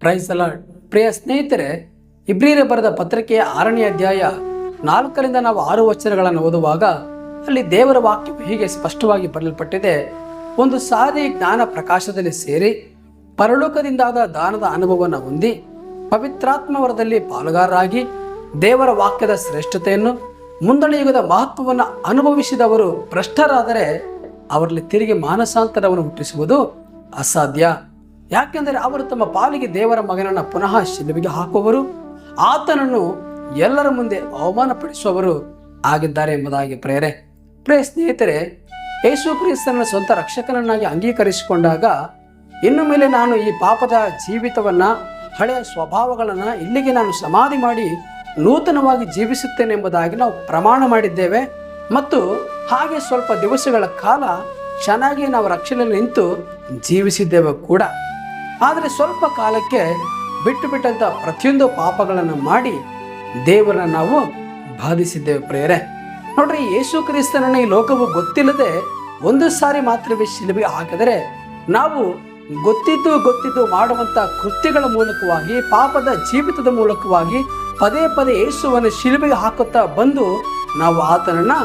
Praise the lord. ಪ್ರಿಯ ಸ್ನೇಹಿತರೆ, ಇಬ್ರಿಯರಿಗೆ ಬರೆದ ಪತ್ರಿಕೆಯ 6ನೇ ಅಧ್ಯಾಯ 4ರಿಂದ ನಾವು 6 ವಚನಗಳನ್ನು ಓದುವಾಗ ಅಲ್ಲಿ ದೇವರ ವಾಕ್ಯವು ಹೀಗೆ ಸ್ಪಷ್ಟವಾಗಿ ಬರೆಯಲ್ಪಟ್ಟಿದೆ. ಒಂದು ಸಾರಿ ಜ್ಞಾನ ಪ್ರಕಾಶದಲ್ಲಿ ಸೇರಿ ಪರಲೋಕದಿಂದಾದ ದಾನದ ಅನುಭವವನ್ನು ಹೊಂದಿ ಪವಿತ್ರಾತ್ಮ ವರದಲ್ಲಿ ಪಾಲುಗಾರರಾಗಿ ದೇವರ ವಾಕ್ಯದ ಶ್ರೇಷ್ಠತೆಯನ್ನು ಮುಂದಣ ಯುಗದ ಮಹತ್ವವನ್ನು ಅನುಭವಿಸಿದವರು ಭ್ರಷ್ಟರಾದರೆ ಅವರಲ್ಲಿ ತಿರುಗಿ ಮಾನಸಾಂತರವನ್ನು ಹುಟ್ಟಿಸುವುದು ಅಸಾಧ್ಯ. ಯಾಕೆಂದರೆ ಅವರು ತಮ್ಮ ಪಾಲಿಗೆ ದೇವರ ಮಗನನ್ನು ಪುನಃ ಶಿಲುಬೆಗೆ ಹಾಕುವವರು, ಆತನನ್ನು ಎಲ್ಲರ ಮುಂದೆ ಅವಮಾನಪಡಿಸುವವರು ಆಗಿದ್ದಾರೆ ಎಂಬುದಾಗಿ ಪ್ರಿಯ ಸ್ನೇಹಿತರೆ, ಯೇಸು ಕ್ರಿಸ್ತನ ಸ್ವಂತ ರಕ್ಷಕನನ್ನಾಗಿ ಅಂಗೀಕರಿಸಿಕೊಂಡಾಗ ಇನ್ನು ಮೇಲೆ ನಾನು ಈ ಪಾಪದ ಜೀವಿತವನ್ನು, ಹಳೆಯ ಸ್ವಭಾವಗಳನ್ನು ಇಲ್ಲಿಗೆ ನಾನು ಸಮಾಧಿ ಮಾಡಿ ನೂತನವಾಗಿ ಜೀವಿಸುತ್ತೇನೆ ಎಂಬುದಾಗಿ ನಾವು ಪ್ರಮಾಣ ಮಾಡಿದ್ದೇವೆ. ಮತ್ತು ಹಾಗೆ ಸ್ವಲ್ಪ ದಿವಸಗಳ ಕಾಲ ಚೆನ್ನಾಗಿ ನಾವು ರಕ್ಷಣೆಯಲ್ಲಿ ನಿಂತು ಜೀವಿಸಿದ್ದೇವೆ ಕೂಡ. ಆದರೆ ಸ್ವಲ್ಪ ಕಾಲಕ್ಕೆ ಬಿಟ್ಟಂಥ ಪ್ರತಿಯೊಂದು ಪಾಪಗಳನ್ನು ಮಾಡಿ ದೇವರನ್ನ ನಾವು ಬಾಧಿಸಿದ್ದೇವೆ. ಪ್ರಿಯರೇ, ನೋಡ್ರಿ, ಯೇಸು ಕ್ರಿಸ್ತನನ್ನು ಈ ಲೋಕವು ಗೊತ್ತಿಲ್ಲದೆ ಒಂದು ಸಾರಿ ಮಾತ್ರವೇ ಶಿಲುಬೆಗೆ ಹಾಕಿದರೆ ನಾವು ಗೊತ್ತಿದ್ದು ಮಾಡುವಂಥ ಕೃತ್ಯಗಳ ಮೂಲಕವಾಗಿ, ಪಾಪದ ಜೀವಿತದ ಮೂಲಕವಾಗಿ ಪದೇ ಯೇಸುವನ್ನು ಶಿಲುಬೆಗೆ ಹಾಕುತ್ತಾ ಬಂದು ನಾವು ಆತನನ್ನು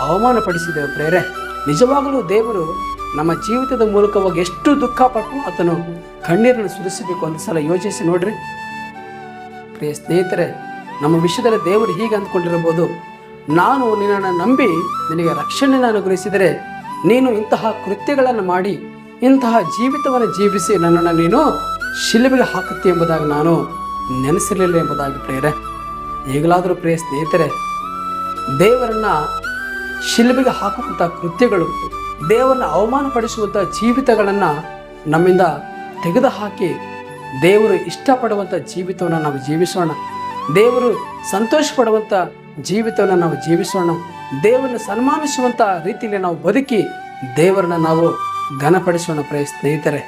ಅವಮಾನಪಡಿಸಿದ್ದೇವೆ. ಪ್ರಿಯರೇ, ನಿಜವಾಗಲೂ ದೇವರು ನಮ್ಮ ಜೀವಿತದ ಮೂಲಕವಾಗಿ ಎಷ್ಟು ದುಃಖಪಟ್ಟು ಆತನು ಕಣ್ಣೀರನ್ನು ಸುರಿಸಬೇಕು ಒಂದು ಸಲ ಯೋಚಿಸಿ ನೋಡ್ರಿ. ಪ್ರಿಯ ಸ್ನೇಹಿತರೆ, ನಮ್ಮ ವಿಷಯದಲ್ಲಿ ದೇವರು ಹೀಗೆ ಅಂದ್ಕೊಂಡಿರಬಹುದು, ನಾನು ನಿನ್ನನ್ನು ನಂಬಿ ನಿನಗೆ ರಕ್ಷಣೆಯನ್ನು ಅನುಗ್ರಹಿಸಿದರೆ ನೀನು ಇಂತಹ ಕೃತ್ಯಗಳನ್ನು ಮಾಡಿ ಇಂತಹ ಜೀವಿತವನ್ನು ಜೀವಿಸಿ ನನ್ನನ್ನು ನೀನು ಶಿಲುಬೆಗೆ ಹಾಕುತ್ತಿ ಎಂಬುದಾಗಿ ನಾನು ನೆನೆಸಿರಲಿಲ್ಲ ಎಂಬುದಾಗಿ ಪ್ರಿಯರೇ. ಈಗಲಾದರೂ ಪ್ರಿಯ ಸ್ನೇಹಿತರೆ, ದೇವರನ್ನ ಶಿಲುಬೆಗೆ ಹಾಕುವಂಥ ಕೃತ್ಯಗಳು, ದೇವರನ್ನ ಅವಮಾನಪಡಿಸುವಂಥ ಜೀವಿತಗಳನ್ನು ನಮ್ಮಿಂದ ತೆಗೆದುಹಾಕಿ ದೇವರು ಇಷ್ಟಪಡುವಂಥ ಜೀವಿತವನ್ನು ನಾವು ಜೀವಿಸೋಣ. ದೇವರು ಸಂತೋಷ ಪಡುವಂಥ ಜೀವಿತವನ್ನು ನಾವು ಜೀವಿಸೋಣ. ದೇವರನ್ನು ಸನ್ಮಾನಿಸುವಂಥ ರೀತಿಯಲ್ಲಿ ನಾವು ಬದುಕಿ ದೇವರನ್ನ ನಾವು ಘನಪಡಿಸೋಣ ಪ್ರಿಯ ಸ್ನೇಹಿತರೆ.